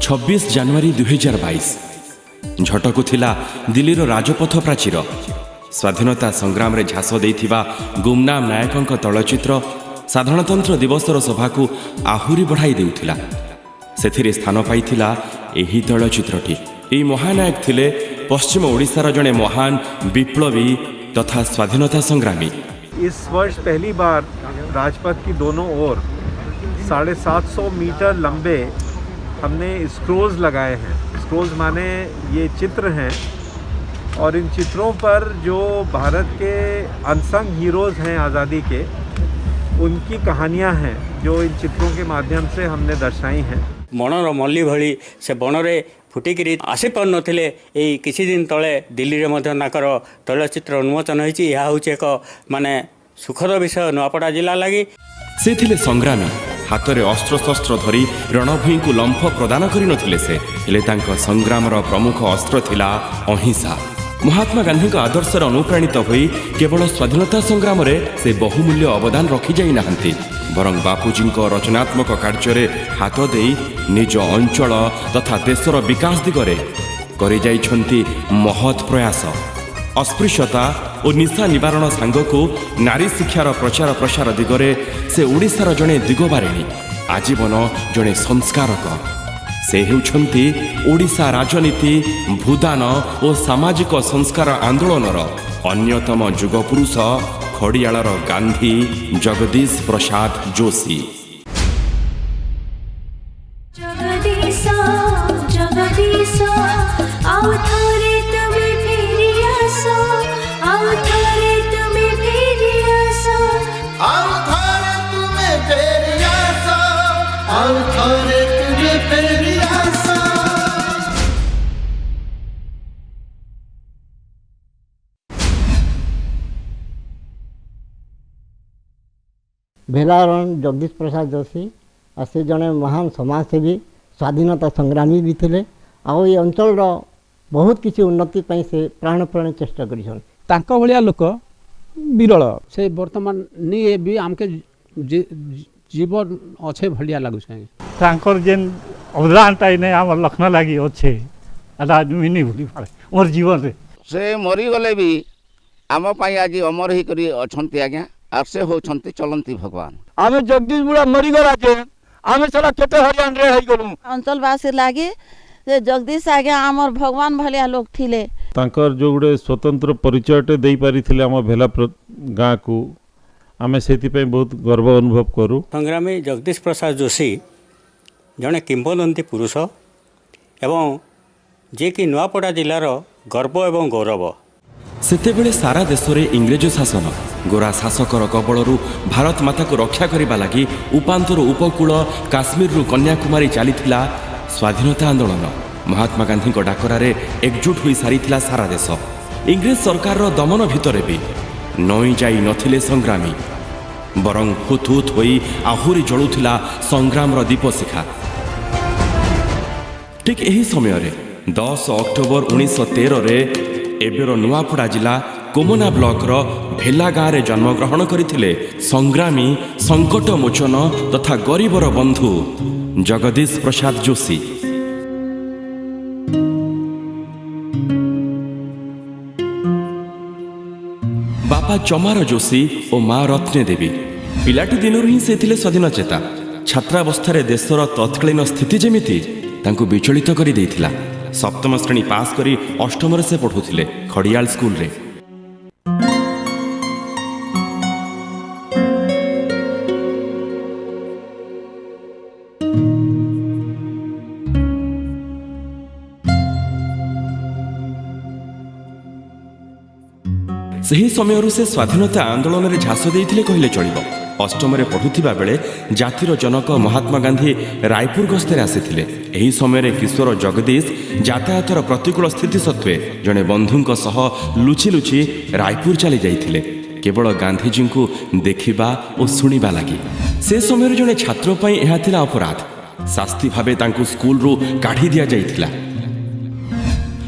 26 ଜାନୁଆରୀ 2022 ଝଟକୁ ଥିଲା ଦିଲ୍ଲୀର ରାଜପଥ ପ୍ରାଚୀର। ସ୍ୱାଧୀନତା ସଂଗ୍ରାମରେ ଝାସ ଦେଇଥିବା ଗୁମନାମ ନାୟକଙ୍କ ତୈଳଚିତ୍ର ସାଧାରଣତନ୍ତ୍ର ଦିବସର ସଭାକୁ ଆହୁରି ବଢ଼ାଇ ଦେଉଥିଲା। ସେଥିରେ ସ୍ଥାନ ପାଇଥିଲା ଏହି ତୈଳଚିତ୍ରଟି। ଏହି ମହାନାୟକ ଥିଲେ ପଶ୍ଚିମ ଓଡ଼ିଶାର ଜଣେ ମହାନ ବିପ୍ଳବୀ ତଥା ସ୍ୱାଧୀନତା ସଂଗ୍ରାମୀ। इस वर्ष पहली बार राजपथ की दोनों ओर 750 मीटर लंबे हमने स्क्रोल्स लगाए हैं। स्क्रोल्स माने ये चित्र हैं और इन चित्रों पर जो भारत के अनसंग हीरोज़ हैं आज़ादी के, उनकी कहानियां हैं जो इन चित्रों के माध्यम से हमने दर्शाई हैं। बणर मल्ली भली से बनरे फुटिकी आसी पार नथिले एई किछि दिन तले दिल्ली रे मध्य नाकर तैलचित्र उन्मोचन होईछि। यह होछि एक माने सुखद विषय नुआपड़ा जिला लागि। से थिले संग्रामी, हातरे अस्त्र शस्त्र धरी रणभूमि को लंफ प्रदान करि नथिले से, हेले तांको संग्रामर प्रमुख अस्त्र थिला अहिंसा। महात्मा गांधी का आदर्श अनुप्राणित होई केवल स्वाधीनता संग्राम रे से बहुमूल्य अवदान रखी जाई नाहंती, बरं बापूजी रचनात्मक कार्य हाथ दे निज अंचल तथा देशर विकास दिगरे करि जाइछंती महत् प्रयास। अस्पृश्यता और निशा निवारण सांगको नारी शिक्षार प्रचार प्रसार दिगरे से ओडिशार जड़े दिगबारिणी, आजीवन जड़े संस्कारक। से हेउछंती ओडिशा राजनीति, भूदान और सामाजिक संस्कार आंदोलनर अन्यतम युगपुरुष खड़ियालर गांधी जगदीश प्रसाद जोशी। भेलारण जगदीश प्रसाद जोशी से जड़े महान समाजसेवी स्वाधीनता संग्रामी भी थे। आउ ये अंचल बहुत किसी उन्नति से प्राणप्राण चेष्टा कर लोक विरल से बर्तमान नहीं भी आमके जीवन अच्छे भलिया लगुच जेन अवदानटा नहीं आम लखन लगी अच्छे आदमी नहीं भूली पारे मोर जीवन रे से मरीगले भी आम आज अमर ही करी अच्छे आज्ञा और से होती चलती भगवान। आम जगदीश बुढ़ा मरीगला जे आम सारा केते हरियाण रे है गलु अंचलवासी लागे से जगदीश आज्ञा आमर भगवान भलिया लोग थिले। तांकर जो गुडे स्वतंत्र परिचयटे दे पारिथिले आम भेला गाँ को आमे सेति पे बहुत गर्व अनुभव करू। संग्रामी जगदीश प्रसाद जोशी जड़े किंवदंती पुरुष एवं जे कि नुआपड़ा जिलार गर्व एवं गौरव। सेतेबेले सारा देश में इंग्रेज शासन गोरा शासकर कबलरू भारत माता को रक्षा करने लगी उपांतर उपकूल काश्मीर कन्याकुमारी चलीथिला स्वाधीनता आंदोलन। महात्मा गांधी डाकरारे एकजुट हो सारी सारा देश। इंग्रेज सरकार दमन भितर भी नई जाई नथिले संग्रामी, बरं हुतहुत होई आहुरी जलुथिला संग्राम दीपशिखा। ठीक यही समय 10 अक्टोबर 1913 एबेर नुआपड़ा जिला कोमना ब्लॉकर भेला गाँव में जन्मग्रहण करथिले संग्रामी संकट मोचन तथा गरीबर बंधु जगदीश प्रसाद जोशी। बापा चमार जोशी और माँ रत्ने देवी पिलाटी दिनरू ही से थिले स्वाधीन चेता। छात्रावस्था देशर तत्कालीन स्थिति जेमिति तांको विचलित करि देइथिला। सप्तम श्रेणी पास करी अष्टम से पढ़ुथिले खड़ियाल स्कूल रे। सही समय से स्वाधीनता आंदोलन में झास देइथिले कहले चलिबो। अष्टम पढ़ुथिबा बेले जातिर जनक महात्मा गांधी रायपुर गस्तर आसीथिले। एही समय किशोर जगदीश यातायातर प्रतिकूल स्थिति सत्वे जड़े बंधुंक सह लुचि लुचि रायपुर चली जाइथिले केवल गांधीजी को देखिबा और शुणिबा लगी। से समय जड़े छात्र पई एहा थिला अपराध। शास्ति भावे तांको स्कूल रू काढ़ी दिया जाइथिला।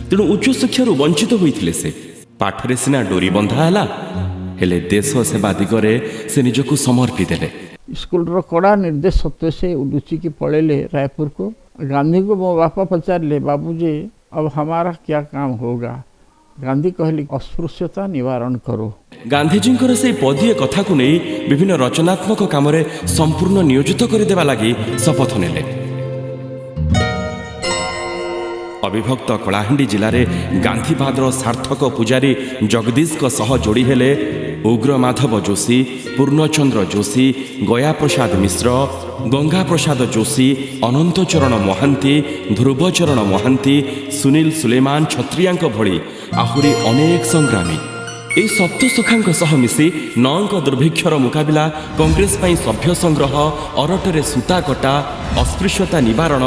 तेणु उच्च शिक्षार वंचित होइथिले। से पाठरे सिना डोरी बंधा हैला, हेले देश सेवा दिगरे से निजको समर्पी देले। स्कूल कड़ा निर्देश सत्वे से लुचिकी पड़ेले रायपुर को। गांधी को मो बापा पचारे बाबूजी अब हमारा क्या काम होगा। गांधी कहली अस्पृश्यता निवारण करो। गांधीजींकर से पदीय कथा को नहीं विभिन्न रचनात्मक काम रे संपूर्ण नियोजित करदेवा लगी शपथ नेले। अविभक्त कलाहांडी जिले में गांधीवादर सार्थक पुजारी जगदीश सह जोड़ी हेले उग्रमाधव जोशी, पूर्णचंद्र जोशी, गया प्रसाद मिश्र, गंगा प्रसाद जोशी, अनंतचरण महांती, ध्रुवचरण महांती, सुनील सुलेमान छत्रिया भली आहुरी अनेक संग्रामी। ए सप्तसखांक सह मिसी 9 दुर्भिक्षर मुकाबिला कांग्रेस पाई सभ्य संग्रह, अरटरे सूता कटा, अस्पृश्यता निवारण,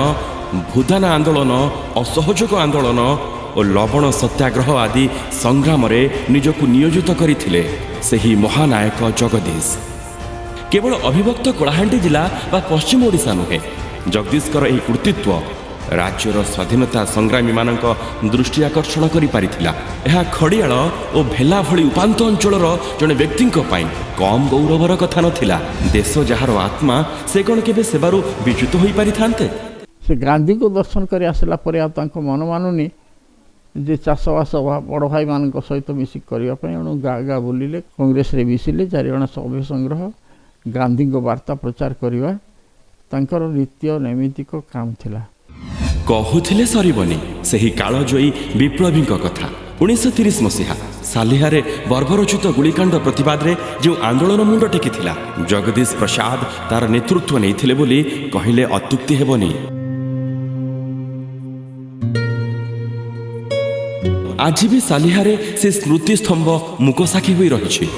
भूदान आंदोलन, असहयोग आंदोलन और लवण सत्याग्रह आदि संग्राम रे निजकु नियोजित करथिले सही महानायक जगदीश। केवल अविभक्त कलाहांडी जिला बा पश्चिम ओडिशा नुहे, जगदीशकर यह कृतित्व राज्यर स्वाधीनता संग्रामी मानक दृष्टि आकर्षण करि पारिथिला। यह खड़ियाल और भेला भली उपांत अंचलर जड़े व्यक्ति कम गौरवर कथा नथिला। देश जार आत्मा से कौन केबे सेबारु विच्युत होई पारिथान्ते। से गांधी को दर्शन कर आसला पर मन मानुनी जे चाषबास बड़ भाई मान सहित मिसिक करने गाँ गाँ बुलिले, कांग्रेस रे मिसिले, 4 जण सभ्य संग्रह, गांधी को वार्ता प्रचार करवा तांकर नित्य नैमित्तिक काम थिला। कहूथिले सरीबनी सही कालजयी विप्लवी कथा। 1930 मसीहा सालिहारे बर्बरचित गुलिकांड प्रतिवाद रे जो आंदोलन मुंड टेकी जगदीश प्रसाद तार नेतृत्व नहीं बोली कहले अत्युक्ति हेबनी। आज भी सालिहारे से स्मृति स्तंभ मुकसाखी हुई रही।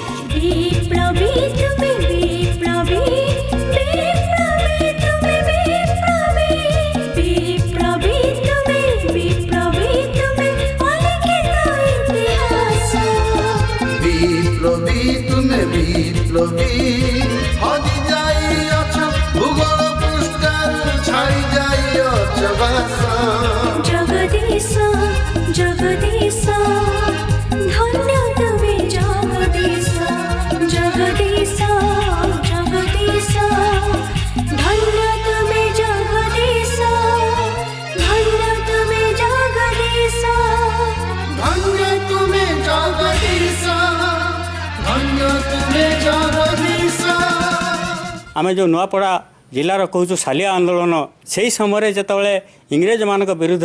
आमे जो नुआपड़ा जिलार कहूँ सालिया आंदोलन से समय जिते इंग्रेज मान विरुद्ध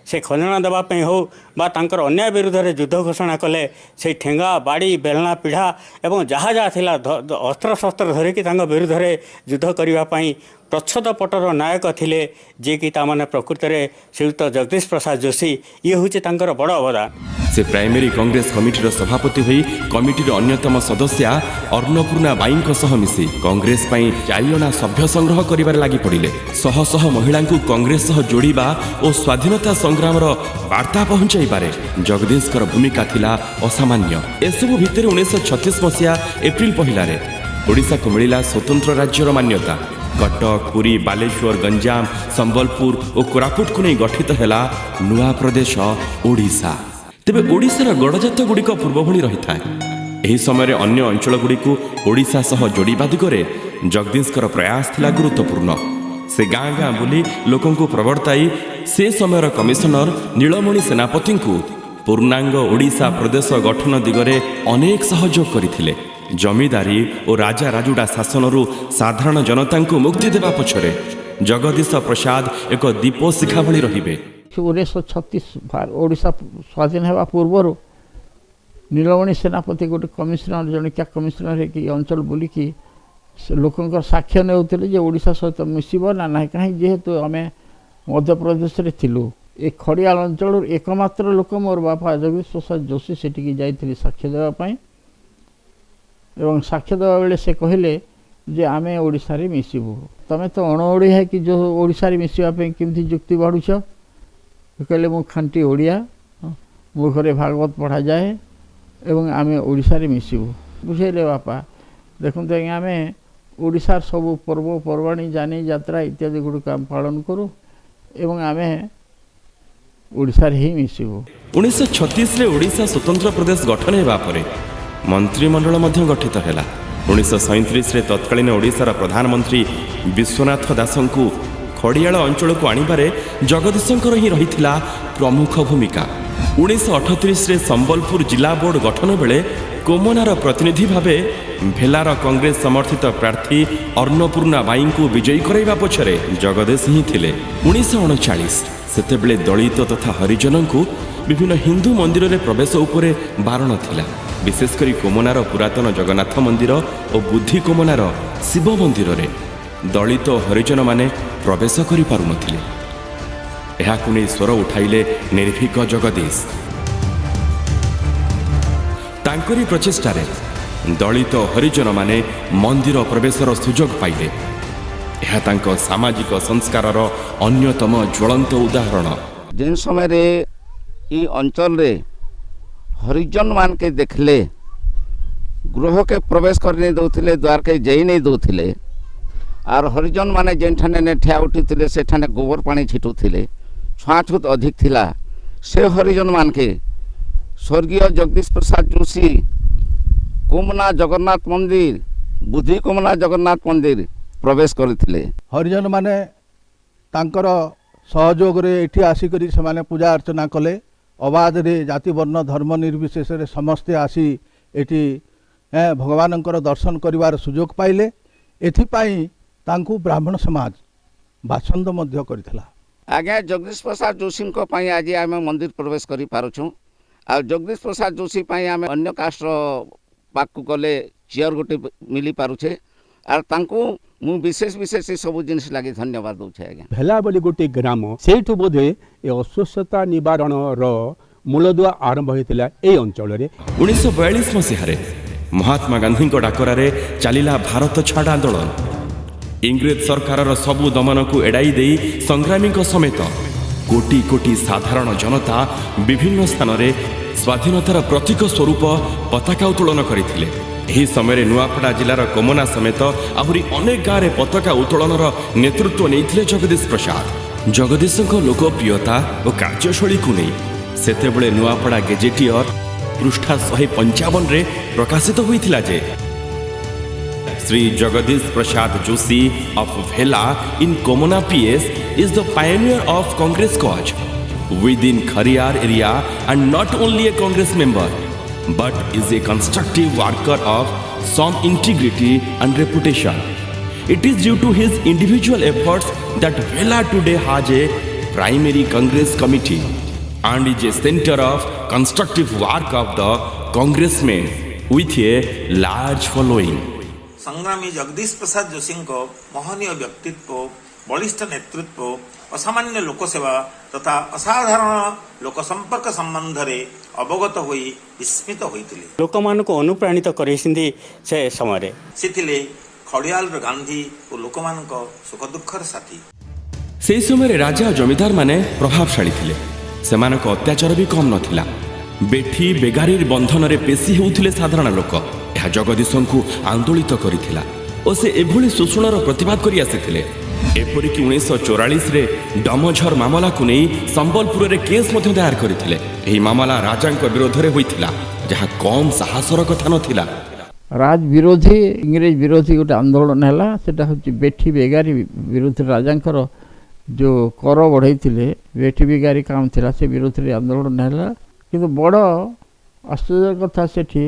से खजना देवाई हो बा तांकर अन्याय विरुद्ध युद्ध घोषणा कले से ठेंगा बाड़ी बेलना पीढ़ा एवं जहाँ जहाँ थिला अस्त्र शस्त्र धरिकी विरुद्ध युद्ध करने प्रच्छद पटर नायक थिले जे कि तामाने प्रकृत में श्रीयुक्त जगदीश प्रसाद जोशी। ये हूँ बड़ अवदान। से प्राइमरी कांग्रेस कमिटीर सभापति हुई कमिटीर अन्यतम सदस्या अन्नपूर्णा बाईं सह मिसी कांग्रेस पाई 4 जण सभ्य संग्रह करिबार लागि पड़िले। शह शह महिला कांग्रेस सह जोड़िबा और स्वाधीनता संग्राम वार्ता पहुंचाइबारे जगदीशकर भूमिका थिला असामान्य। एसबु भितर 1936 मसीहा एप्रिल 1 ओडिशा को मिला स्वतंत्र राज्यर मान्यता। कटक, पुरी, बालेश्वर, गंजाम, संबलपुर और कोरापुट को नहीं गठित हैला नुआ प्रदेश ओडिशा। तेबे ओडिशार गड़जात गुड़िक पूर्व भली रही था। यही समय अन्य अंचल गुड़िक ओडिशा सह जोड़िबा दिगरे जगदीशकर प्रयास थिला गुरुत्वपूर्ण। से गाँ गाँ बुली लोकों को प्रवर्ताई से समय कमिशनर नीलमणि सेनापति को पूर्णांग ओडिशा प्रदेश गठन दिगरे अनेक सहयोग करथिले। जमीदारी और राजा राजुड़ा शासनरू साधारण जनता को मुक्ति देवा पछरे जगदीश प्रसाद एक दीप शिखा भली रहिबे। 1936 ओडिशा स्वाधीन होगा पूर्व नीलमणि सेनापति गोटे कमिशनर जन क्या कमिशनर है कि अंचल बुलिकी लोकंर साक्ष्य नेउथिले ओडिशा सहित मिसिब ना ना कहीं जेहेतु आम मध्य प्रदेश रे थिलु। ए खड़ियाल अंचल एकमात्र लोक मोर बापा जगदीश प्रसाद जोशी सेठी जाइथिले साक्ष्य देवाई एवं साक्ष्य देवा बेले से कहले जे आमे ओडिशा रे मिसिबु। तमे तो अण ओडिया है कि जो ओडिशा रे मिसिबा पे केमथि जुक्ति बाढुछ। कहले मु खांटी ओडिया, मो घरे भागवत पढ़ा जाए एवं आमे ओडिशा रे मिसिबु। बुझेले बापा देखते आज्ञा आमे ओडिशार सब पर्वपर्वाणी जानी यात्रा इत्यादि गुड़िक आम पालन करूँ एवं आमे ओडिशा रे ही मिसिबु। 1936 रे ओडिशा स्वतंत्र प्रदेश गठन हेबा परे मंत्रिमंडल मध्य गठित हैला। 1937 तत्कालीन ओडिशार प्रधानमंत्री विश्वनाथ दासଙ୍କୁ खड़ियाल अंचल को आणबारे जगदीशंकर ही रही प्रमुख भूमिका। 1938 संबलपुर जिला बोर्ड गठन बेले कोमनार प्रतिनिधि भावे भेलार कांग्रेस समर्थित प्रार्थी अन्नपूर्णा बाई को विजयी कराइबा पछरे जगदीश ही थिले। 1939 सेतेबेले दलित तथा हरिजन को विभिन्न हिंदू मंदिर में प्रवेश उपरे बारण थिला। विशेषकर कोमनार पुरातन जगन्नाथ मंदिर और बुद्धि कोमनार शिव मंदिर में दलित और हरिजन माने प्रवेश करि पारु नथिले। एहाकु नै स्वर उठाइले निर्भीक जगदीश। तांकरी प्रचेष्टारे दलित हरिजन माने मंदिर प्रवेशर सुजोग पाइले। यह तांको सामाजिक संस्कारर अन्यतम ज्वलंत उदाहरण। जिन समय रे ई अंचल रे हरिजन मान के देखले गृह के प्रवेश कर नहीं दौले, द्वार के जई नहीं दौले और हरिजन माने जेन ठाने ने ठिया उठी से ठाने गोबर पानी छिटुले, छुआछूत अधिक थिला। से हरिजन मान के स्वर्गीय जगदीश प्रसाद जोशी कोमना जगन्नाथ मंदिर, बुद्धि कोमना जगन्नाथ मंदिर प्रवेश करथिले। हरिजन माने तांकर सहयोग रे एठी आसी करी से माने पूजा अर्चना कले। अबाध रे जाति वर्ण धर्म निर्विशेष रे समस्ते आसी एठी भगवानंकर दर्शन करिवार सुजोग पाइले। एथिपाई तांकु ब्राह्मण समाज बासंद मध्य करथिला। आज्ञा जगदीश प्रसाद जोशी को पाई आज आम मंदिर प्रवेश करि पारुछु। आ जगदीश प्रसाद जोशी पाई आम अन्य कास्ट पाक गले चेयर गोटे मिली पारुछे और तांकु मु विशेष विशेष सब जिनिस लागि धन्यवाद दउछे। आज्ञा भेला बोली गोटे ग्राम सेठु बोधे ए अस्वस्थता निवारण रो मूलदुआ आरंभ होइतिला ए अंचल रे। 1942 मसीह महात्मा गांधी डाकरारे चलिला भारत छाड़ आंदोलन। इंग्रेज सरकार सबु दमन को एड़ाई दे संग्रामी समेत कोटी कोटी साधारण जनता विभिन्न स्थान में स्वाधीनतार प्रतीक स्वरूप पताका उत्तोलन करथिले। एही समय नुआपड़ा जिलार कोमना समेत आहुरी अनेक गाँव में पताका उत्तोलनर नेतृत्व नहीं जगदीश प्रसाद। जगदीशଙ୍କ लोकप्रियता और कार्यशैली को नहीं सेतेबेले नुआपड़ा गेजेटियर पृष्ठा 155 रे प्रकाशित होइथिला जे Sri Jagadish Prasad Joshi of Bhela in Komona PS is the pioneer of Congress cause within Khariyar area and not only a Congress member but is a constructive worker of some integrity and reputation. It is due to his individual efforts that Bhela today has a primary Congress committee and is a center of constructive work of the congressmen with a large following. संग्रामी Jagdish Prasad Joshi को महनीय व्यक्तित्व, बलिष्ठ नेतृत्व, असामान्य लोकसेवा तथा असाधारण लोक संपर्क संबंध रे अवगत होई विस्मित होइतिले। लोकमान को अनुप्राणित करिसिंदी से समय सिथिले खड़ियाल गांधी और लोकमान को सुख दुखर साथी। से समय राजा जमीदार माने प्रभावशाली थिले। सेमानक अत्याचार भी कम नथिला। बेठी बेगारी बंधन रे पेशी होउथिले साधारण लोक। यह जगदीशंकु आंदोलित करिथिला और से एभली शोषणर प्रतिवाद करि आसिथिले। एपरिक 1944 रे डमझर मामला को नहीं संबलपुर रे केस मध्य दायर करथिले। एही मामला राजांक विरोध रे होइथिला जहा कम साहसर कथा नथिला। राज विरोधी इंग्रेज विरोधी गोटे आंदोलन है सेटा होची बेठी बेगारी विरोध राजांकर जो कर बढ़ाई बेठी बेगारी काम थिला से विरोध रे आंदोलन है। किंतु बड़ आश्चर्य कथा सेठी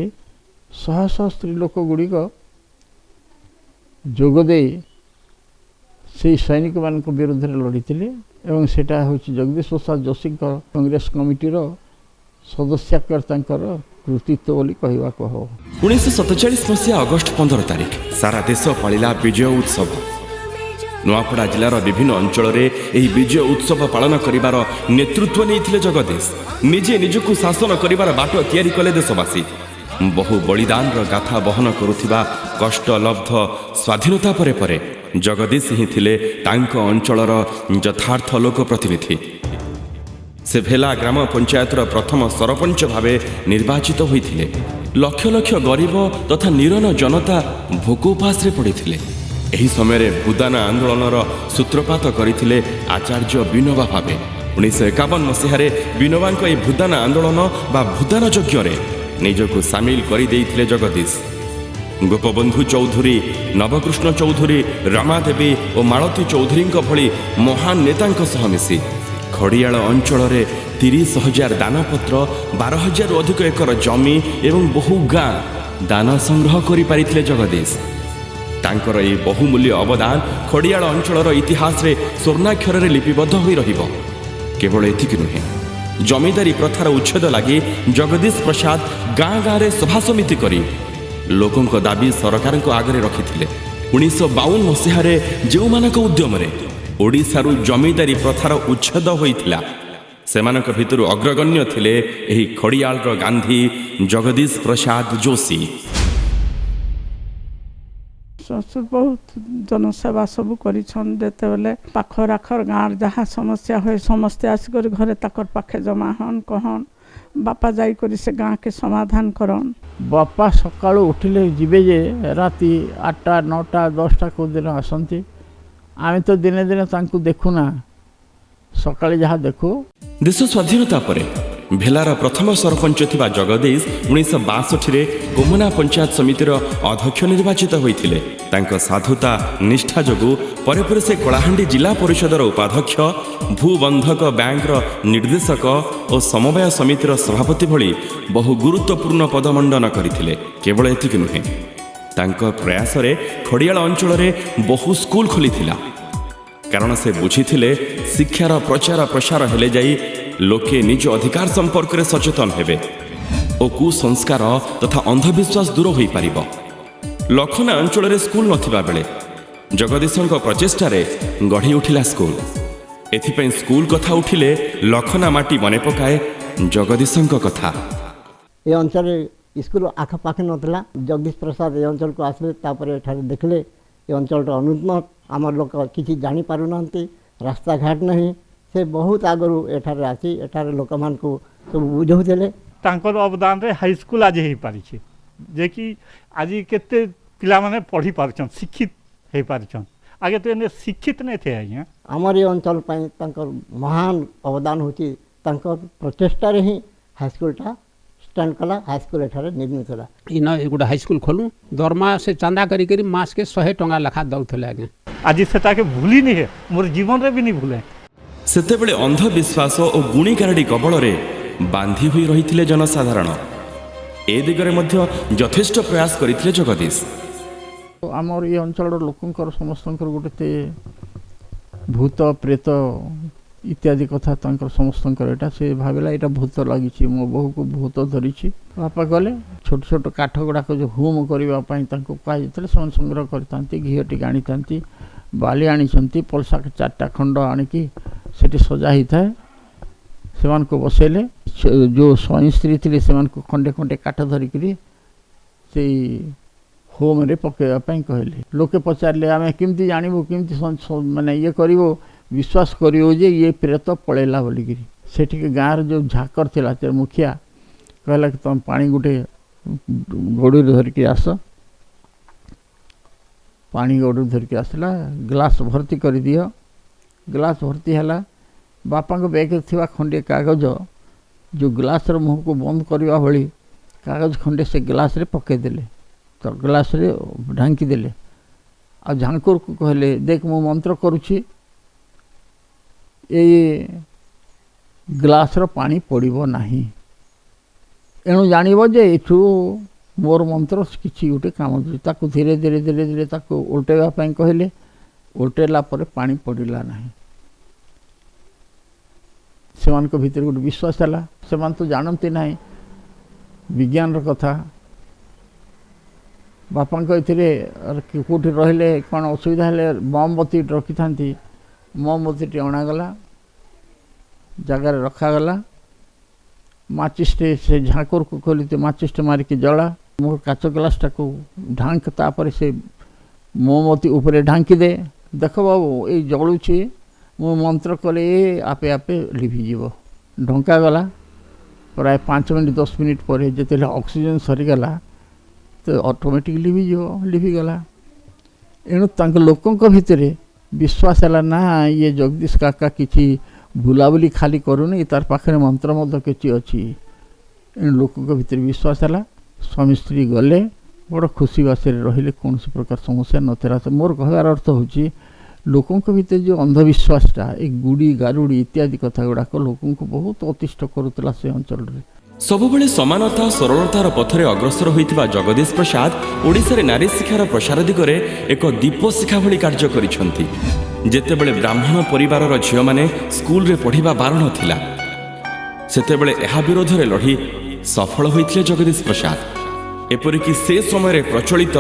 शह शह स्त्री लोक गुड़िक जोगदे से सैनिक मान विरुद्ध लड़ी एवं सेटा होची जगदीश प्रसाद जोशी कांग्रेस कमिटीर सदस्यकर्ता कृतित्व बोली कहवा कह। 1947 मसीहा अगस्ट 15 तारिख सारा देश पालिला विजय उत्सव। नुआपड़ा जिलार विभिन्न अंचल में विजय उत्सव पालन करिवार नेतृत्व नहीं जगदीश। निजे निजको शासन करिवार बाट तैयारी कले देशवासी। बहु बलिदान गाथा बहन करुथिबा कष्टलब्ध स्वाधीनता परे परे जगदीश ही थिले तांको अंचलर यथार्थ लोक प्रतिनिधि। से भेला ग्राम पंचायतर प्रथम सरपंच भावे निर्वाचित होइथिले। लक्ष लक्ष गरीब तथा निरन जनता भोक उपास रे पड़िथिले। एही समय भूदान आंदोलनर सूत्रपात करथिले आचार्य विनोबा भावे। 1951 मसीह विनोबांक ए भूदान आंदोलन बा भूदान यज्ञ रे निजको सामिल करि देइथिले जगदीश। गोपबंधु चौधुरी, नवकृष्ण चौधुरी, रमादेवी और मालती चौधुरी भली महान नेतांक सह मिसी खड़ियाल अंचल 30,000 दानपत्र, 12,000 अधिक एकर जमी एवं बहु गाँ दान संग्रह कर पारिथिले जगदीश। तांकर ए बहुमूल्य अवदान खड़ियाल अंचल इतिहास रे स्वर्णाक्षर लिपिबद्ध होई रहिबो। केवल एतिक नुहे, जमीदारी प्रथार उच्छेद लगी जगदीश प्रसाद गाँ गाँव में सभा समिति करी लोकों दाबी सरकार आगे रखिथिले। 1952 मसीह जो मानक उद्यम ओडिशारू जमीदारी प्रथार उच्छेद होइथिला सेमानक भितरु अग्रगण्य थिले एही खड़ियालर गांधी जगदीश प्रसाद जोशी। बहुत जनसेवा सब करते पाखर आखर गाँव जहाँ समस्या हुए समस्ते आसिक घरे तक पाखे जमा हन कहन बापा जाकर से गाँ के समाधान करन। बापा सका उठिले जीवे जे राति 8टा 9टा 10टा को दिन आसती आम तो दिने दिने देखुना सकाଳେ जहाँ देखु। देश स्वाधीनता पर भेलार प्रथम सरपंच थिबा जगदीश 1962 गोमना पंचायत समितिर अध्यक्ष निर्वाचित होइथिले। तांको साधुता निष्ठा जोगु परे परे से कलाहांडी जिला परिषदर उपाध्यक्ष, भूबंधक बैंकर निर्देशक और समवाय समितिर सभापति भली बहु गुरुत्वपूर्ण पदमंडन करथिले। केवल एतिक नुहे, तांको प्रयास रे खड़ियाल अंचल बहु स्कूल खोलिथिला। कारण से बुझीथिले शिक्षार प्रचार प्रसार हेले जाई लोके निज अधिकार संपर्क में सचेतन हेबे और कुसंस्कार तथा अंधविश्वास दूर हो पारिबो। लखना अंचल स्कूल नथिबा बेले जगदीशଙ୍କ प्रचेष्टारे गढ़ी उठिला स्कूल। एथिपई स्कूल कथा उठिले लखना माटी मने पकाए जगदीशଙ୍କ कथा। ए अंचल स्कूल आखपाखे नथिला। जगदीश प्रसाद ए अंचल को आसले तापर एठारे देखले ए अंचल अनुन्नत आम लोक किसी जानी पारु नांती, रास्ता घाट नहीं, से बहुत आगरू एठारे आसी एठारे लोक मान को सब बुझौले। तांकर अवदान रे हाई स्कूल आज हो पारी जे कि आज केते पिला माने पढ़ी पारछन, शिक्षित हो पारछन। आगे तो शिक्षित नहीं थे आज्ञा। आमर ये अंचल महान अवदान होची तांकर प्रचेष्टा रे ही हाई स्कूलटा स्टैंड कला। हाई स्कूल एठारे निर्मित होला। इन गोटे हाई स्कूल खोलू दरमा से चांदा करी मास के 100 टंका लेखा दौले आज्ञा। आज सेटा के भूली नहीं है, मोर जीवन रे भी नहीं भूले। सेतेबेले अंधविश्वास और गुणीगारडी कबल बांधी हुई रही जनसाधारण। ए दिगरे मध्य यथेष्ट प्रयास करथिले जगदीश। आमर ये अंचल लोकंकर समस्त गोटे भूत प्रेत इत्यादि कथा समस्त एटा से भाविला एटा भूत लगी मो बहु को भूत धरी। बापा गले छोट छोट काठ गुड़ाक जो होम करने कहुते संग्रह करती घीटी आनी था बाली आनी पलसा 4टा खंड आणिकी सेठी सजा ही थाए से बसैले। जो स्वामी स्त्री थी से खंडे खंडे काठ धरिकी से होम रे पकड़ापी कहले। लोके पचारे आम केमती जानबू केमती माने ये करिवो विश्वास करिवो जे ये प्रेत पड़ेला बोलिकी। सेठी गाँव जो झाकर थिला मुखिया कहला कि तुम पानी गोटे गड़ू धरिकी आस। पानी गड़ू धरिकी आसला ग्लास भर्ती कर दियो। ग्लास भर्ती है बापा बैग थिवा खंडे कागज जो ग्लास मुँह को बंद करवा भली कागज खंडे से ग्लास रे पकईदेले। तो ग्लास रे ढांकी देले। आ झांकुर को कहले देख मु मंत्र करुछि ए ग्लास रो पानी पड़िबो नाही। एणु जानिबो जे एठू मोर मंत्र किछि गोटे काम दे। ताकू धीरे धीरे धीरे धीरे ताकू उल्टेवा पई कहले। उल्टेला परे पानी पड़िला नाही। सेमान को भीतर गोटे विश्वास है। सेमान तो जानती ना विज्ञान रो कथा। बापा कौटी रहिले कौन असुविधा है मोमबत्ती रखी था। मोमबत्ती अणागला जगार रखागला। माचिस्टे से झाँकुर को खोली माचिस्टे मारिकी जला मोर काच ग्लासटा को ढांक तापर से मोमबत्ती ऊपर ढांकी दे। देख बाबू ये जलुची मो मंत्र कले आपे आपे लिभिजीव। ढंका गला प्राय 5 मिनट 10 मिनट पर जिते ऑक्सीजन सरीगला तो ऑटोमेटिक लिभिगला। एणु तांक लोकों भितर विश्वास है ना ये जगदीश काका किसी बुलाबुली खाली करूनी तार पाखे मंत्र किसी अच्छी। एणु लोकों भितर विश्वास है। स्वामी स्त्री गले बड़ खुशी बासी रहिले कौन प्रकार समस्या नथिला। मोर कहबार अर्थ होची लोकों भितर जो अंधविश्वासटा एक गुड़ी गारुड़ी इत्यादि कथा गुड़ाक लोकों बहुत अतिष्ठ करुला से अंचल रे। ସବୁବେଳେ ସମାନତା ସରଳତାର ପଥରେ ଅଗ୍ରସର ହୋଇଥିବା ଜଗଦୀଶ ପ୍ରସାଦ ଓଡ଼ିଶାରେ ନାରୀ ଶିକ୍ଷାର ପ୍ରସାର ଦିଗରେ ଏକ ଦୀପ ଶିଖା ଭଳି କାର୍ଯ୍ୟ କରିଛନ୍ତି। ଯେତେବେଳେ ବ୍ରାହ୍ମଣ ପରିବାରର ଝିଅମାନେ ସ୍କୁଲରେ ପଢ଼ିବା ବାରଣ ଥିଲା, ସେତେବେଳେ ଏହା ବିରୋଧରେ ଲଢ଼ି ସଫଳ ହୋଇଥିଲେ ଜଗଦୀଶ ପ୍ରସାଦ। ଏପରିକି ସେ ସମୟରେ ପ୍ରଚଳିତ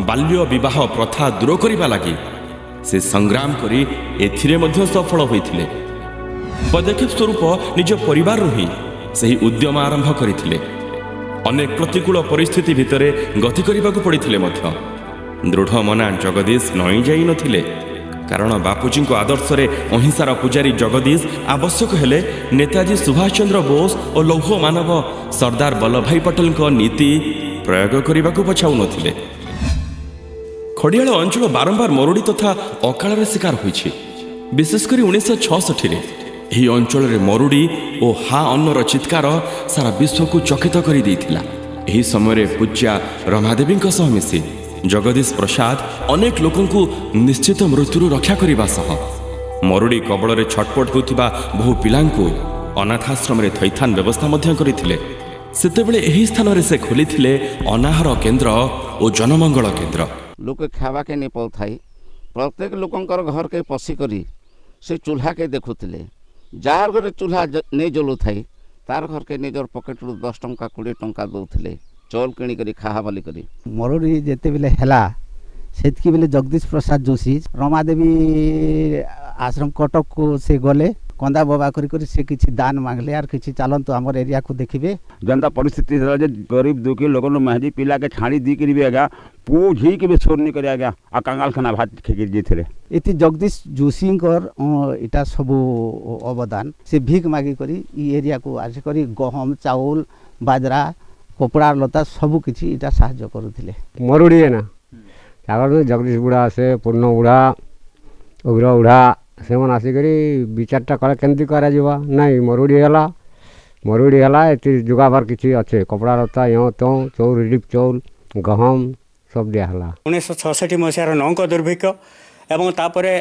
ବାଲ୍ୟ ବିବାହ ପ୍ରଥା ଦୂର କରିବା ଲାଗି ସେ ସଂଗ୍ରାମ କରି ଏଥିରେ ମଧ୍ୟ ସଫଳ ହୋଇଥିଲେ। ପଦକ୍ଷେପ ସ୍ୱରୂପ ନିଜ ପରିବାରରୁ ହିଁ ସେହି ଉଦ୍ୟମ ଆରମ୍ଭ କରିଥିଲେ। ଅନେକ ପ୍ରତିକୂଳ ପରିସ୍ଥିତି ଭିତରେ ଗତି କରିବାକୁ ପଡ଼ିଥିଲେ ମଧ୍ୟ ଦୃଢ଼ ମନା ଜଗଦୀଶ ନଇଁ ଯାଇନଥିଲେ। କାରଣ ବାପୁଜୀଙ୍କ ଆଦର୍ଶରେ ଅହିଂସାର ପୂଜାରୀ ଜଗଦୀଶ ଆବଶ୍ୟକ ହେଲେ ନେତାଜୀ ସୁଭାଷ ଚନ୍ଦ୍ର ବୋଷ ଓ ଲୌହ ମାନବ ସର୍ଦ୍ଦାର ବଲ୍ଲଭଭାଇ ପଟେଲଙ୍କ ନୀତି ପ୍ରୟୋଗ କରିବାକୁ ପଛାଉନଥିଲେ। ଖଡ଼ିଆଳ ଅଞ୍ଚଳ ବାରମ୍ବାର ମରୁଡ଼ି ତଥା ଅକାଳର ଶିକାର ହୋଇଛି। ବିଶେଷ କରି 1966ରେ ଏହି ଅଞ୍ଚଳରେ ମରୁଡ଼ି ଓ ହା ଅନ୍ନର ଚିତ୍କାର ସାରା ବିଶ୍ୱକୁ ଚକିତ କରିଦେଇଥିଲା। ଏହି ସମୟରେ ପୂଜ୍ୟା ରମାଦେବୀଙ୍କ ସହ ମିଶି ଜଗଦୀଶ ପ୍ରସାଦ ଅନେକ ଲୋକଙ୍କୁ ନିଶ୍ଚିତ ମୃତ୍ୟୁରୁ ରକ୍ଷା କରିବା ସହ ମରୁଡ଼ି କବଳରେ ଛଟପଟ ହେଉଥିବା ବହୁ ପିଲାଙ୍କୁ ଅନାଥାଶ୍ରମରେ ଥଇଥାନ ବ୍ୟବସ୍ଥା ମଧ୍ୟ କରିଥିଲେ। ସେତେବେଳେ ଏହି ସ୍ଥାନରେ ସେ ଖୋଲିଥିଲେ ଅନାହାର କେନ୍ଦ୍ର ଓ ଜନମଙ୍ଗଳ କେନ୍ଦ୍ର। लोक खावाके नहीं पाऊथाई प्रत्येक लोकंकर घर के पशिकरी से चूल्हा के देखुले जार घर चूल्हा नहीं जलू थाई तार घर के निजर पकेट 10 टंका 20 टंका दौले चौल किणिक खाहा बोली करी। मरुड़ी जिते बेले हैला सेतकी बेले जगदीश प्रसाद जोशी रमादेवी आश्रम कटक को से गले कंदा बबा करी करी से किछि दान मांगले आर किछि चलंतु हमर एरिया को देखिबे। जनता परिस्थिति जे गरीब दुखी लोग महदी पिला के छाड़ी दी करी आगा पूझी के भी छोड़ नहीं करे आगा आ कंगाल खाना भात खेकी जेथरे इति जगदीश जोशींकर इटा सब अवदान से भीख मागी करी ई एरिया को आज करी गहम चाउल बाजरा कपड़ा लता सब किछि इटा सहाय्य करूथिले। मरुड़ी है ना सागर में जगदीश बुढ़ा से पूर्ण बुढ़ा उग्र बुढ़ा से मन आसिकरी विचारटा कले केमती करा जीवा नहीं मरुड़ी है एति जुगाबार किछि अच्छे कपड़ा लता यो तो चौल रिलीफ चौल गहम सब दियाला। 1966 मसीहार नौक दुर्भिक्ष एवं तापरे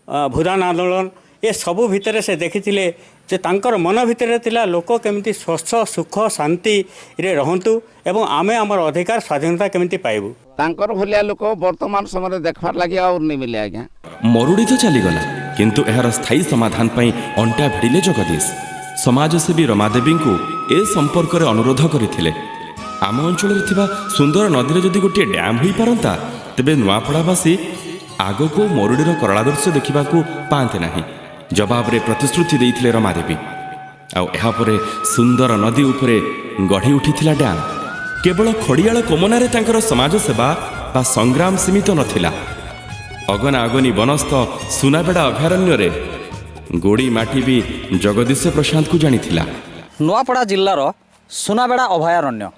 भूदान आंदोलन ये सबू भितर से देखिथिले जे तांकर मन भितर थिला लोक केमिति स्वस्थ सुख शांति रे रहंतु एवं आमे हमर अधिकार स्वाधीनता केमिति पाइबु। तांकर भलिया लोक वर्तमान समय देखबार लागि और नहीं मिले आज्ञा। मरुड़ी तो चलीगला किंतु एहार स्थायी समाधान पाई अंटा भिड़िले जगदीश। समाजसेवी रमादेवी को ए संपर्क में अनुरोध करथिले आम अंचल सुंदर नदी जदि गोटे डैम हो पारंता तेबे नुआपड़ावासी आग को मरुड़ीर कराला दृश्य देखा पाते ना। जवाब रे प्रतिश्रुति देइथिले रमादेवी। आउे सुंदर नदी उपरे गढ़ी उठिथिला डैम। केवल खड़ियाल कोमनारे तांकर समाज सेवा बा संग्राम सीमित नथिला। अगना अगनी बनस्थ सुनाबेड़ा अभयारण्य रे गोड़ी माटी भी जगदीश प्रसाद को जानिथिला। नुआपड़ा जिल्लार सुनाबेड़ा अभयारण्य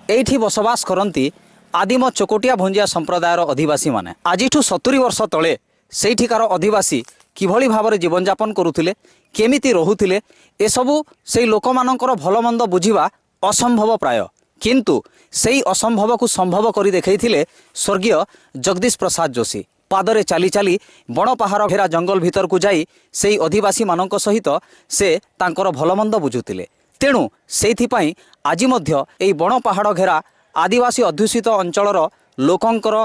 एठी बसवास करती आदिम चकोटिया भुंजिया संप्रदायर अधिवासी माने। आज 70 वर्ष तले सेठिकार अधिवासी किभली भाव में जीवन यापन करुथिले केमिति रहुथिले एसबू से लोक मानकर भलमंद बुझिबा असंभव प्राय किंतु सेई असंभव को संभव करी देखैथिले स्वर्गीय जगदीश प्रसाद जोशी। पादरे चाली चाली बण पहाड़ घेरा जंगल भीतर को जाई सेई अधिवासी मानक सहित से तांकर भलमंद बुझुथिले। तेणु सेइथिपाई आज मध्य एई बण पहाड़ घेरा आदिवासी अध्युषित अंचलर लोकंकर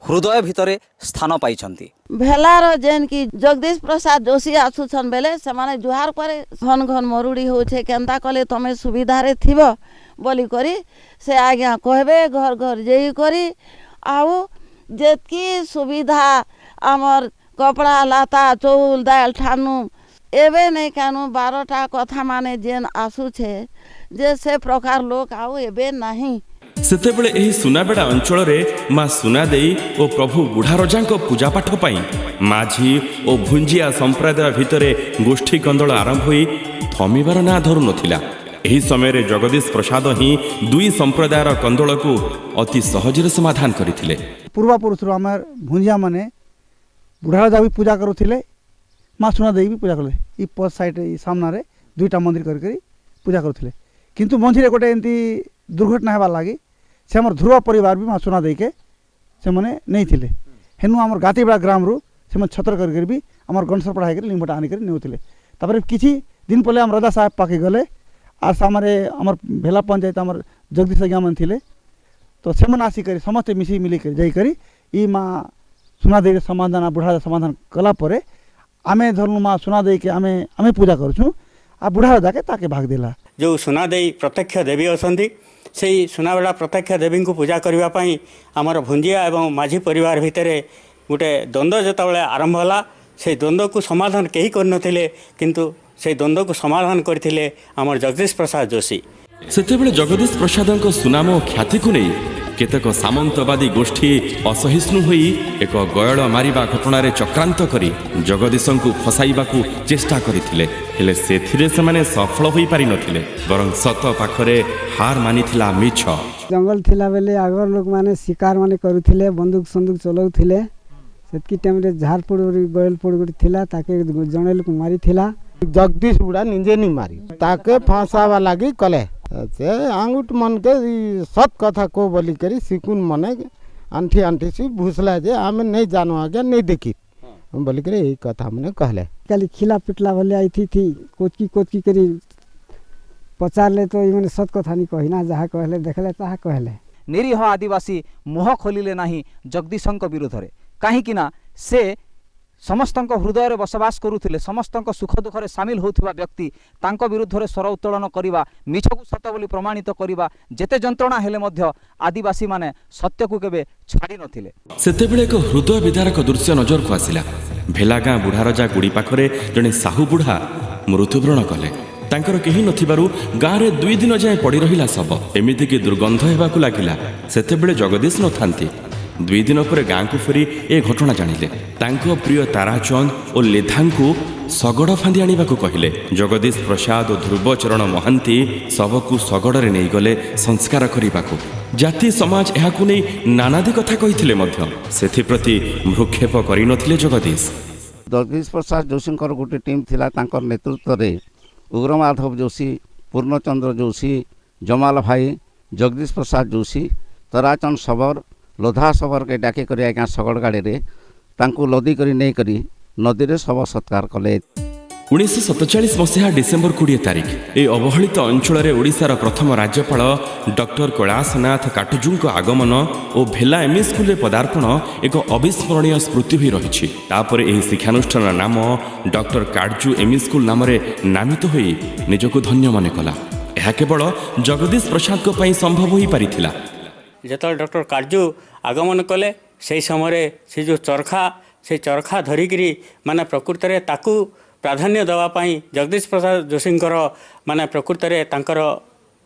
हृदय भितरे स्थान पाइछंती। भेलार जेन की जगदीश प्रसाद जोशी आसुछन बेले समाने जुहार करे घन घन मरुड़ी होछे केंता कले तमे सुविधा रे थिबो बोली करी से आज्ञा कहबे घर घर जेई करी आउ जेतकी सुविधा आमर कपड़ा लाता चौल दाल ठानु एबे नहीं कानु 12टा कथा माने जेन आसुछे जे से प्रकार लोक आउ एबे नहीं। सेतेबेले एही सुनाबेड़ा अंचल रे माँ सुनादेई और प्रभु बुढ़ारजांक पूजा पाठ पाई माझी और भुंजिया संप्रदाय भितरे गोष्ठी कंदल आरंभ होई थमिबार ना धरु नथिला। एही समय रे जगदीश प्रसाद ही दुई संप्रदायर कंदल को अति सहजरे समाधान करथिले। पूर्वापुरुष आमर भुंजिया माने बुढ़ारजा भी पूजा करुथिले माँ सुनादेई भी पूजा करले। ई पस साइड सामना रे दुईटा मंदिर करी पूजा करुथिले किंतु मंझिरे गोटे एंती दुर्घटना हेबार लागी से आमर ध्रुव परिवार भी माँ सुना देके से मैंने नहीं थिले हेनु आमर गातीबड़ा ग्राम रू से छत्र कर भी आमर गणसर पढ़ाई कर लिंगटा आनिक नेउथिले तापर किछि दिन पहले आम राजा साहेब पाके गले आर सामरे आमर भेला पंचायत आमर जगदीश आज्ञा मन थिले तो से मन आसिक समस्ते मिसी मिली जाकर ई माँ सुना दे समाधान बुढ़ा समाधान कला परे आमे धरनु माँ सुना दे के आमे पूजा करूँ आ बुढ़ा जाके ताके भाग देला जो सुनादेई प्रत्यक्ष देवी अछंती से सुनाबेड़ा प्रत्यक्ष देवी को पूजा करने आमर भुंजिया एवं माझी परिवार भितर गोटे द्वंद्व जितेबाला आरंभ होला से द्वंद्व को समाधान कहीं करनथिले किंतु से द्वंद्व को समाधान करथिले आमर जगदीश प्रसाद जोशी सेतेबेले जगदीश प्रसाद सुनाम और ख्याति को नहीं केतक सामंतवादी गोष्ठी असहिष्णु होई एक गयड़ मारिबा घटनार चक्रांत करी जगदीश को फसाइबा चेष्टा करथिले हेले सेथिरे सेमाने सफल होई पारि नथिले बरं सत पाखरे हार मानिथिला मिछ जंगल थिला बेले आगर लोक माने शिकार माने करूथिले बंदूक संदूक चलाउथिले सेतकी टाइम रे झारपुर गयलपुर गुडी थिला ताके जणे लोक मारिथिला जगदीश बुढ़ा निजे नहीं मारी ताके फांसावा लगी कले से आंगुट मन के सत कथा को बोली करी सिकुन मने आंठी आंठी सी भूसला जे आमे नहीं जानो आगे नहीं देखी हम बोली करे यही कथा मने कहले खाली खिला पिटला भले आई थी कोचकी करी पचार ले तो इमने सत कथा नहीं कहिना जहा कहले देखले ताहा कहले निरीह आदिवासी मुह खोलिले नाही जगदीशंक विरोध रे काहे कि ना से समस्तंक हृदय बसवास करुथिले समस्तंक सुख दुख सामिल होउथिबा व्यक्ति तांको विरुद्ध रे स्वर उत्तोलन करिबा मिछकु सत बोली प्रमाणित करिबा जेते जंत्रणा हेले मध्य आदिवासी माने सत्य को केबे छाडी नथिले सेतेबेले एक हृदय विदारक दृश्य नजर को आसिला भेलागाँ बुढ़ा रजा गुड़ी पाखरे जने साहू बुढ़ा मृत्युवरण कले तांकर केही नथिबारु गाँ रे 2 दिन जाए पड़ी रहिला सब एमिति कि दुर्गंध हेबाकु लागिला सेतेबेले जगदीश नथांती 2 दिन पर गाँ को फेरी ए घटना जानिले तांको प्रिय ताराचंद और लेधांकु सगड़ फांदी आनिबाकु कहिले जगदीश प्रसाद और ध्रुवचरण महांती सबकु सगड़े नहीं गले संस्कार करिबाकु जाति समाज एहाकु नै नानादी कथा कहिथिले मध्य सेथिप्रति भ्रुक्षेप करि नथिले जगदीश प्रसाद जोशींकर गोटे टीम थिला तांकर नेतृत्व रे उग्रमाधव जोशी पूर्णचंद्र जोशी जमाल भाई जगदीश प्रसाद जोशी ताराचंद सबर लोधा सबर के डाके करी आज्ञा सगड़ गाड़ी रे तांकु लदी करी नहीं करी नदी रे शव सत्कार कले 1947 मसीहा डिसेम्बर 20 तारिख ए अवहेलित अंचल रे ओडिशार प्रथम राज्यपाल डॉक्टर कैलाशनाथ काटजू आगमन और भेला एमई स्कूल पदार्पण एक अविस्मरणीय स्मृति हो रही तापर एही शिक्षानुष्ठान नाम डॉक्टर काटजू एमई स्कूल नाम नामित हो निजको धन्य मन कला यह केवल जगदीश प्रसाद को पई संभव हो पारिथिला जेतल डॉक्टर काटजू आगमन कले से समय से जो चरखा धरिकी माने प्रकृत में ताकू प्राधान्य देवाई जगदीश प्रसाद जोशींकर माने प्रकृत में तांकर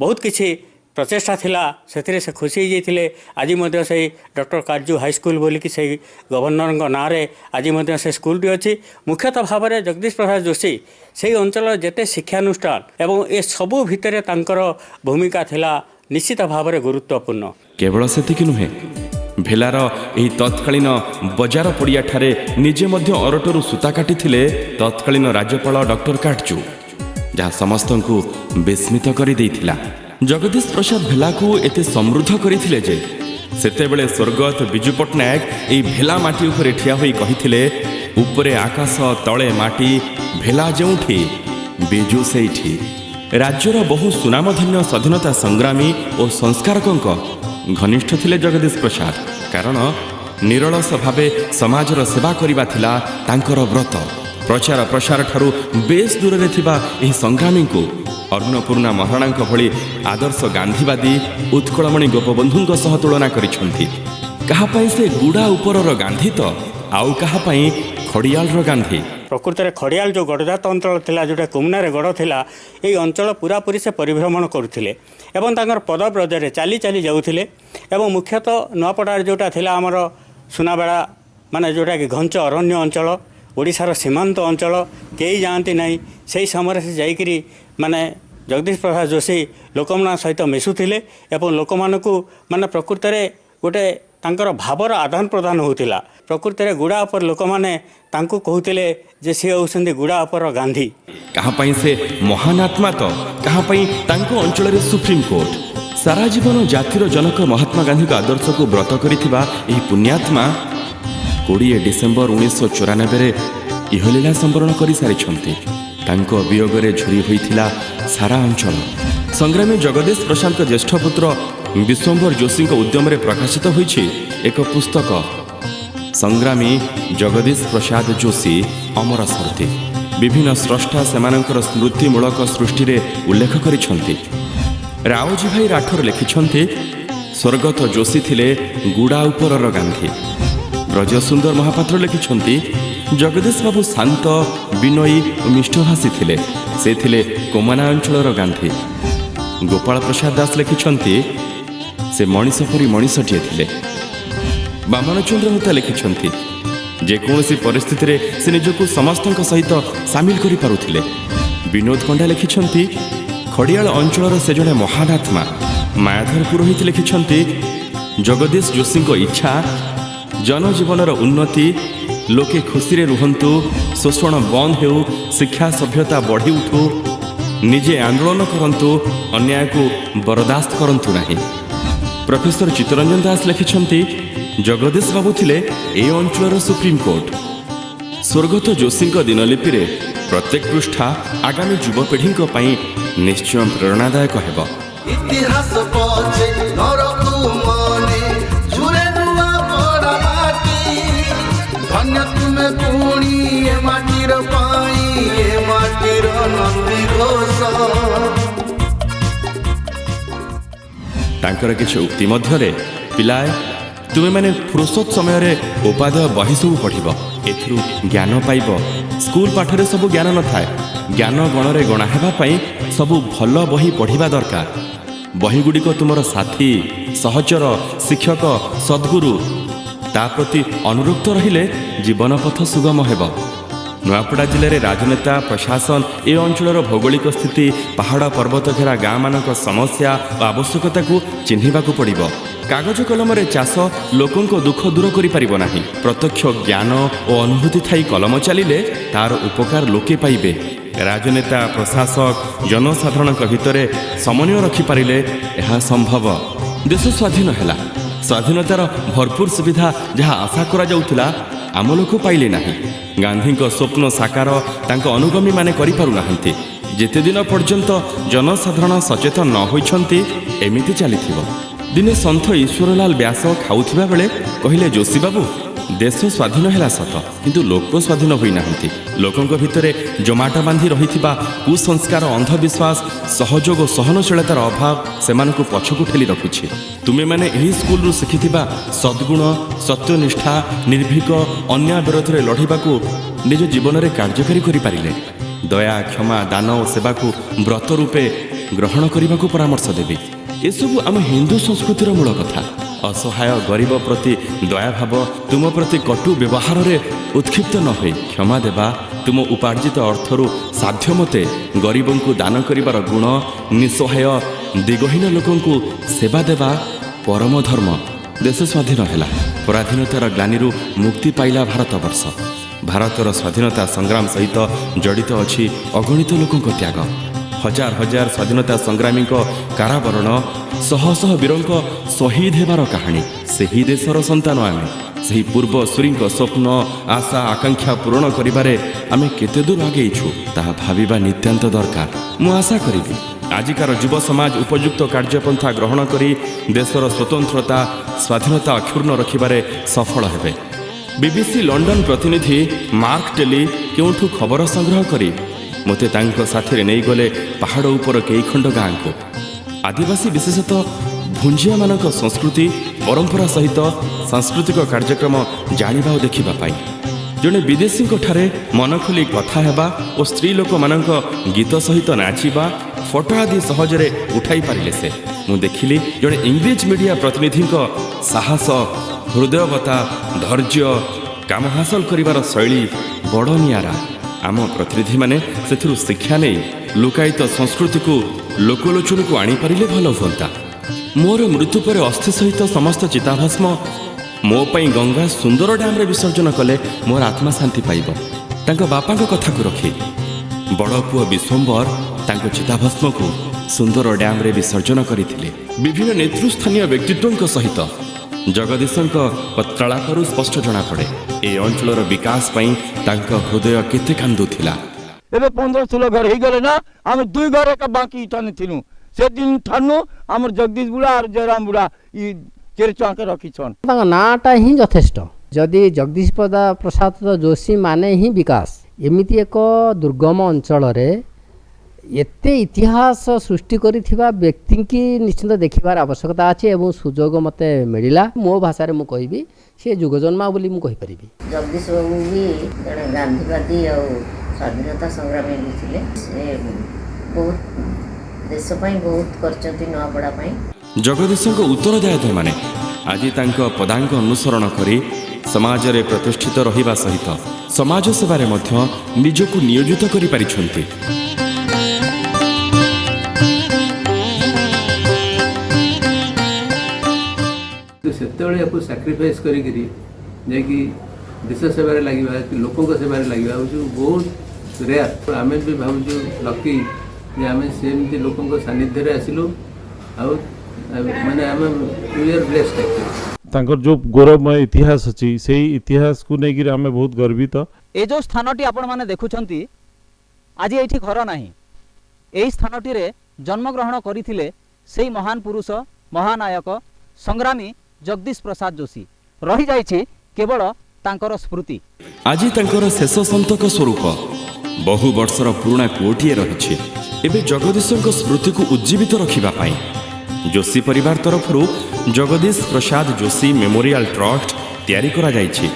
बहुत किसी प्रचेषा थिला से खुशी होते आज से डॉक्टर काटजू हाई स्कूल बोलिकी से गवर्नर ना रे आज से स्कूलटी अच्छी मुख्यतः भाव में जगदीश प्रसाद जोशी से अंचल जेते शिक्षानुष्ठान एवं ए सबू भितर तांकर भूमिका थिला निश्चित भाव में गुरुत्वपूर्ण केवल सेतिकी नुहे भेलार एही तत्कालीन बजार पड़िया ठारे निजे मध्य अरटरू सूता काटी तत्कालीन राज्यपाल डॉक्टर काटजू जहाँ समस्त को विस्मित कर देइथिला जगदीश प्रसाद भेला को एते समृद्ध करथिले जे सेतेबेले स्वर्गत बिजू पट्टनायक एही भेला माटी उपरे ठिया होई कहिथिले उपरे आकाश तले माटी भेला जेउठी बिजू सेठी राज्यर बहु सुनामधन्य स्वाधीनता संग्रामी और संस्कारकों घनिष्ठ थिले जगदीश प्रसाद कारण निरलस भावे समाजर सेवा करिबा थिला तांकर व्रत प्रचार प्रसार ठारू बेस दूर रे थिबा एही संग्रामी को अन्नपूर्णा महाराणा भली आदर्श गांधीवादी उत्कलमणि गोपबंधु सह तुलना करिसेंथि कहा पई से गुड़ा उपरर गांधी तो आउ कहा पई खड़ियालर गांधी प्रकृत में खड़ियाल जो गड़जात अंचल था जोटा कुमनार गड़ था ये अंचल पूरापूरी से परिभ्रमण करुले पदव्रजरे चली चली जाऊे और मुख्यतः नुआपड़ार जोटा थिला आमर सुनाबेड़ा माने जोटा कि घंच अरण्य अंचल ओडिशार सीमांत अंचल कई जाती ना से समय से जाइकरी माने जगदीश प्रसाद जोशी लोकमान सहित मिशुले और लोक माने प्रकृत में गोटे तांकर भावर आदान प्रदान होता प्रकृत में गुड़ा उपर लोक मैंने कहते जे सी होती गुड़ा उपर गांधी कहाँ से महान आत्मा तो कहाँ अंचल सुप्रीम कोर्ट सारा जीवन जातिर जनक महात्मा गांधी आदर्श को व्रत करिथिबा एही पुण्यात्मा 20 डिसेम्बर 1994 इहलीला संवरण कर सारी वियोगरे झुरी होइथिला सारा अंचल। संग्रामी जगदीश प्रसाद ज्येष्ठ पुत्र विश्वम्भर जोशी उद्यम प्रकाशित होइछि एक पुस्तक संग्रामी जगदीश प्रसाद जोशी अमर स्मृति। विभिन्न स्रष्टा सेमानंकर स्मृतिमूलक सृष्टि रे उल्लेख करिछन्ति। रावजी भाई राठौर लिखिछन्ति स्वर्गत जोशी थिले गुड़ा उपरर गांधी। ब्रजसुंदर महापात्र लिखिछन्ति जगदीश बाबू शांत विनयी और मिष्टभाषी थिले, से थिले कोमना अंचलर गांधी। गोपाल प्रसाद दास लिखिछन्ति से मनीष परी मनीषटिए थिले। वामनचंद्र होता लिखिछन्ति जेकोसी परिस्थिति रे से निजको समस्तक सहित सामिल करि पारुथिले। विनोद पंडा लिखिछन्ति खड़ियाल अंचलर से जड़े महान आत्मा। मायाधर पुरोहित लिखिछन्ति जगदीश जोशी इच्छा जनजीवनर उन्नति, लोके खुशी रे रुहंतु, शोषण बंद हेउ, शिक्षा सभ्यता बढ़ी उठू, निजे आंदोलन करंतु, अन्याय को बर्दाश्त करंतु नहीं। प्रोफेसर चित्तरंजन दास लिखिछन्ति जगदीश बाबू थिले ए अंचलर सुप्रीम कोर्ट। स्वर्गत जोशी दिनलिपि रे प्रत्येक पृष्ठा आगामी युवपीढ़ी पई निश्चय प्रेरणादायक हेब। इतिहास पछे नरकु मने जुरे नुआ बड़ा माटी धन्य तुमे पुणी ए माटीर पाई ए माटीर नंदी घोष। तांकर किछ उक्ति मध्यरे पिलाए तुमे माने फुर्सत समय रे उपादेय बही सब पढ़िब, एथुरु ज्ञान पाइब। स्कूल पाठरे सब ज्ञान न थाए, ज्ञान गणरे गणा हेबा पई सबु भल बही पढ़िबा दरकार। बही गुड़िक तुमर साथी, सहचर, शिक्षक, सद्गुरु ता प्रति अनुरक्त रहिले जीवन पथ सुगम हेब। नुआपड़ा जिले में राजनेता प्रशासन ए अंचलर भौगोलिक स्थिति, पहाड़ पर्वत घेरा गाँ मानक समस्या और आवश्यकता को चिन्हिबाकू पड़िब। कागज कलम चाष लोकों दुख दूर करिपारिब नाही। प्रत्यक्ष ज्ञान और अनुभूति थाई कलम चलिले तार उपकार लोके पाइबे। राजनेता प्रशासक जनसाधारण भितर समन्वय रखिपारिले यह संभव। देश स्वाधीन हैला, स्वाधीनतार भरपूर सुविधा जहाँ आशा करा जाउथिला आम लोक पाइले नाही। गांधी स्वप्न साकार तांको अनुगामी माने करि पारु नाहंती। जेते दिन पर्यंत जनसाधारण सचेतन न होइछंती एमिति चलिथिबो। दिने सन्थ ईश्वरलाल व्यास खाउथिबा बेले कहिले जोशी बाबू देश स्वाधीन हैला सत किंतु लोक स्वाधीन होई नाहंती। लोकंक भितरे जमाटा बांधी रहिथिबा कुसंस्कार, अंधविश्वास, सहयोग और सहनशीलतार अभाव सेमानकु पछकु ठेली रखुछि। तुमे माने एही स्कूल रु शिखिथिबा सद्गुण, सत्यनिष्ठा, निर्भीक, अन्याय विरोध रे लढिबाकू निज जीवन रे कार्यकारी करि पारिले। दया, क्षमा, दान और सेवा को व्रत रूपे ग्रहण करने परामर्श देवी। एसबू आम हिंदू संस्कृतिर मूल कथा। असहाय गरीब प्रति दया भाव, तुम प्रति कटु व्यवहार रे उत्क्षिप्त न हो क्षमा देवा, तुम उपार्जित अर्थरु साध्य मते गरीबों को दान करिबार गुण, निसहाय दिगहीन लोकों को सेवा देवा परम धर्म। देश स्वाधीन हैला, पराधीनतार ग्लानिरु मुक्ति पाइला भारतवर्ष। भारतर स्वाधीनता संग्राम सहित जड़ित अच्छी अगणित लोकों त्याग। हजार हजार स्वाधीनता संग्रामी कारावरण, शह शह वीरों शहीद हेबार कहानी। सही देशर संतान आमे, सही पूर्व सूरी स्वप्न, आशा, आकांक्षा पूरण करिबारे आमे केते दूर आगेइछु ताहा भाबिबा नित्यांत दरकार। मु आशा करिबि आजिकार युव समाज उपयुक्त कार्यपंथा ग्रहण करी देशर स्वतंत्रता स्वाधीनता अक्षुण्ण रखिबारे सफल हेबे। बीबीसी लंडन प्रतिनिधि मार्क टेली केउठु खबर संग्रह करी मते तांको साथी नहीं गले पहाड़ उपर कई खंड गाँ को। आदिवासी विशेषतः भुंजिया मानक संस्कृति परंपरा सहित सांस्कृतिक कार्यक्रम जानिबा और देखिबा पाई जड़े विदेशी ठारे मन खोली कथा हेबा और स्त्री लोक मानक गीत सहित नाचिबा फोटो आदि सहजरे उठाई पारिले। से मु देखिली जड़े इंग्लिश मीडिया प्रतिनिधि साहस, हृदयवता, धैर्य, काम हासिल करिवार शैली बड़ नियारा। आम प्रतिनिधि माने सेथिरु शिक्षा नहीं लुकायित संस्कृति को लोकलोचन को आनी पारिले भल हुंता। मोर मृत्यु पर अस्थि सहित समस्त चिताभस्म मो पई गंगा सुंदर डैम रे विसर्जन कले मोर आत्मा शांति पाइब। तांको बापा कथा को रखी बड़ पुओ विश्वम्बर तांको चिताभस्म को सुंदर डैम रे विसर्जन करथिले। विभिन्न नेतृस्थानीय व्यक्तित्वों सहित जगदीशଙ୍କ पत्रालापरू स्पष्ट जना पड़े ए अंचलर विकास पई तांका हृदय केते कांदुथिला। एबे 15-16 घर ही गले ना, आम 2 घर का बाकी इठाने थिनु। से दिन ठानु आम जगदीश बुढ़ा और जयराम बुढ़ा ई चेरचा के रखिछन। तांका नाटा ही यथेष्ट। जदि जगदीश प्रसाद जोशी माने ही विकास, एमिति एक दुर्गम अंचल रे एते इतिहास सृष्टि करिथिबा व्यक्ति की निश्चित देखिबार आवश्यकता अछि एवं सुजोग मते मिलिला। मो भाषा रे मु कहिबी से जुगजन्मा बोली मु कहि परिबी। जगदीश बाबू भी जड़े गांधीवादी और स्वाधीनता संग्रामी भी थिले। से बहुत देश पई बहुत करचंती नवापड़ा पई। जगदीशଙ୍କ उत्तरदायित्व माने आज तांको पदांक अनुसरण करी समाज रे प्रतिष्ठित रहिबा सहित समाज सेवारे मध्य निजको नियोजित करि परिछंती। सेतेबेले याकू सैक्रिफाइस करी जाकि देश सेवारे लगे कि लोकों सेवारे लगे हूँ बहुत रेयर। आम भी भावुँ लकी जे आम सेमती लोकों सानिध्य आसिलु माने आम वी आर ब्लेस्ड। तांकर जो गौरवमय इतिहास अछि सेही इतिहास को नेगिर आमे बहुत गर्वित। ए जो स्थानटी आपण माने देखुछंती आज एठी घर नाही, एही स्थानटी रे जन्म ग्रहण करिथिले सेही महान पुरुष महानायक संग्रामी जगदीश प्रसाद जोशी। रही जाइछि केवल तांकर स्मृति। आज तांकर शेष संतक स्वरूप बहु वर्षर पुराणा कोटिए रहिछि। एबे जगदीशଙ୍କ स्मृति को उज्जीवित रखिबा पाई जोशी परिवार तरफरु जगदीश प्रसाद जोशी मेमोरियल ट्रस्ट तैयारी करा जाइछि।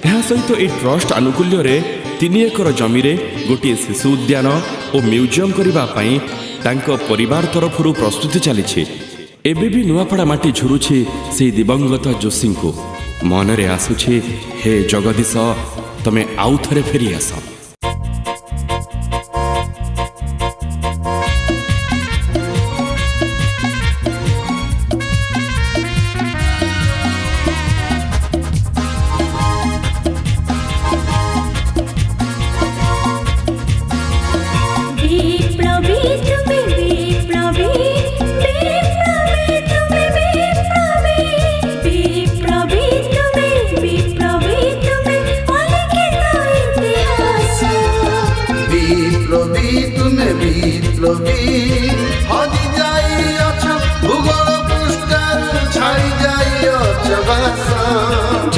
एहा सहित ए ट्रस्ट आनुकूल्य रे 3 एकर जमी रे गोटे शिशु उद्यान और म्यूजियम करिबा पाई तांको परिवार तरफरु प्रस्तुति चलिछि। एबे भी नुआपड़ा माटी झुरुछि से दिवंगत जोशी को मनरे आसुछि हे जगदीश तमे आउ थरे फेरी आस।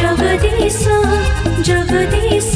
जगदीश जगदीश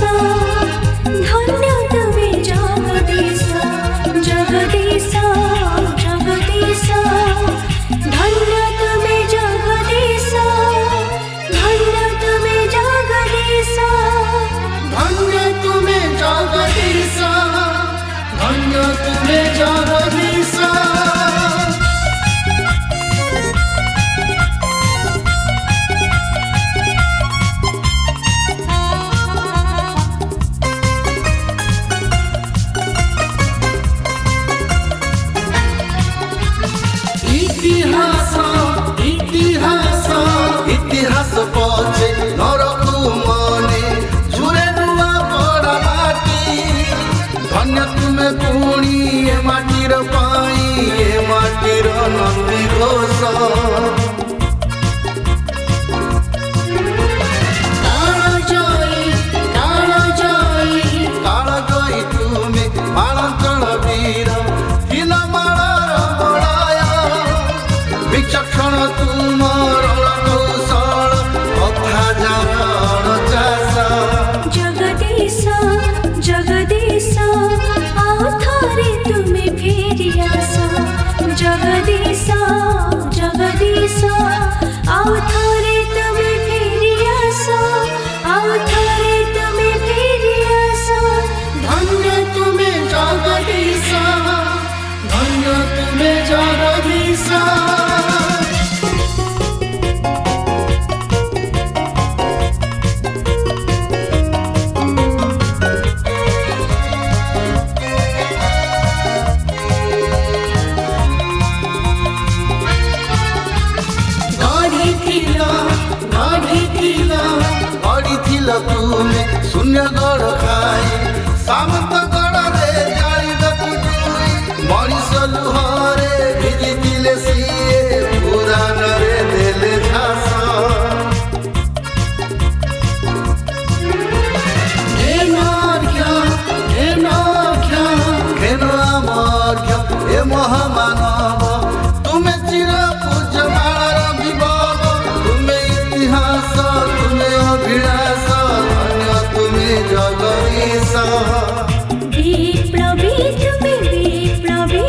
महामानव तुमे चिर पूज्यमार विभव तुमे इतिहास तुमे अभिलाष धन्य तुमे जगदीश विप्लवी तुमे विप्लवी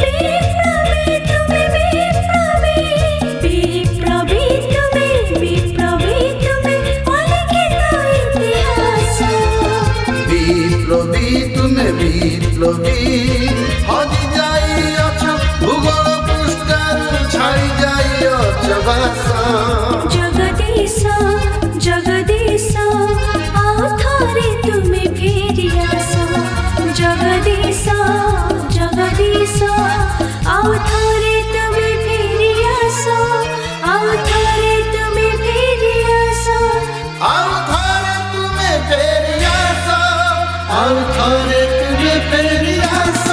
विप्लवी तुमे विप्लवी विप्लवी तुमे विप्लवी तुमे अलिखित इतिहास विप्लवी तुमे विप्लवी हजि जाइअछ भूगोल पृष्ठरू छाई जाइअछ भाषा जगदीश जगदीश आओ थोरे तुमे फेरि आस जगदीश जगदीश आओ थोरे तुमे फेरि आस आओ थोरे तुमे फेरि आस आओ थोरे तुमे फेरि आस आओ थोरे तुमे फेरि आस